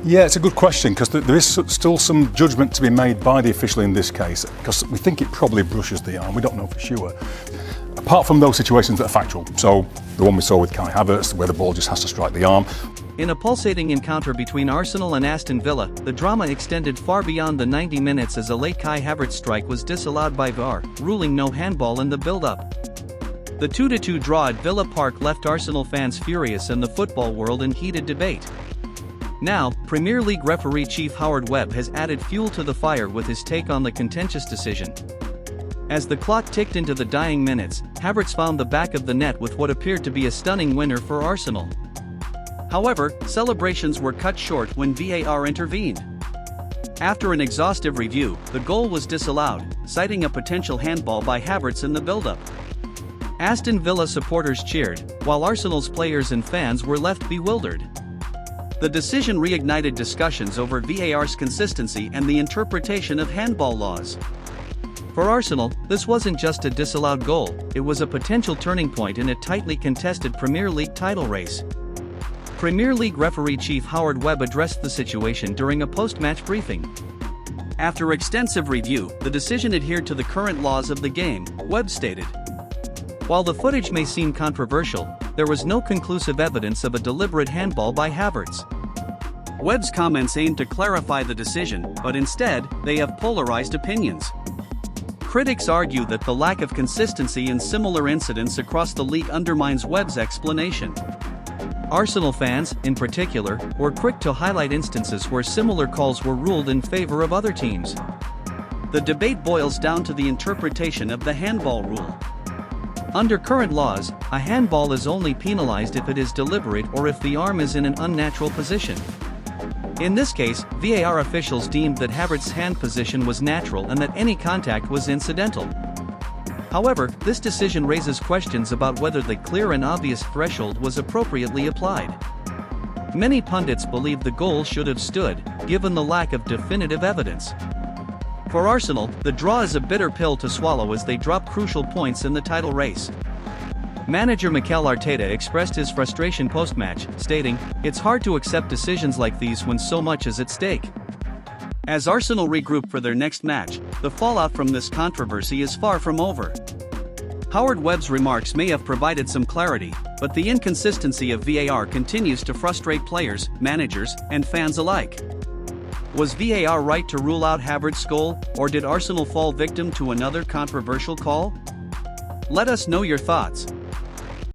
Yeah, it's a good question because there is still some judgment to be made by the official in this case, because we think it probably brushes the arm. We don't know for sure. Apart from those situations that are factual, so the one we saw with Kai Havertz, where the ball just has to strike the arm. In a pulsating encounter between Arsenal and Aston Villa, the drama extended far beyond the 90 minutes as a late Kai Havertz strike was disallowed by VAR, ruling no handball in the build-up. The 2-2 draw at Villa Park left Arsenal fans furious and the football world in heated debate. Now, Premier League referee chief Howard Webb has added fuel to the fire with his take on the contentious decision. As the clock ticked into the dying minutes, Havertz found the back of the net with what appeared to be a stunning winner for Arsenal. However, celebrations were cut short when VAR intervened. After an exhaustive review, the goal was disallowed, citing a potential handball by Havertz in the build-up. Aston Villa supporters cheered, while Arsenal's players and fans were left bewildered. The decision reignited discussions over VAR's consistency and the interpretation of handball laws. For Arsenal, this wasn't just a disallowed goal, it was a potential turning point in a tightly contested Premier League title race. Premier League referee chief Howard Webb addressed the situation during a post-match briefing. After extensive review, the decision adhered to the current laws of the game, Webb stated. While the footage may seem controversial, there was no conclusive evidence of a deliberate handball by Havertz. Webb's comments aimed to clarify the decision, but instead, they have polarized opinions. Critics argue that the lack of consistency in similar incidents across the league undermines Webb's explanation. Arsenal fans, in particular, were quick to highlight instances where similar calls were ruled in favor of other teams. The debate boils down to the interpretation of the handball rule. Under current laws, a handball is only penalized if it is deliberate or if the arm is in an unnatural position. In this case, VAR officials deemed that Havertz's hand position was natural and that any contact was incidental. However, this decision raises questions about whether the clear and obvious threshold was appropriately applied. Many pundits believe the goal should have stood, given the lack of definitive evidence. For Arsenal, the draw is a bitter pill to swallow as they drop crucial points in the title race. Manager Mikel Arteta expressed his frustration post-match, stating, "It's hard to accept decisions like these when so much is at stake." As Arsenal regroup for their next match, the fallout from this controversy is far from over. Howard Webb's remarks may have provided some clarity, but the inconsistency of VAR continues to frustrate players, managers, and fans alike. Was VAR right to rule out Havertz's goal, or did Arsenal fall victim to another controversial call? Let us know your thoughts.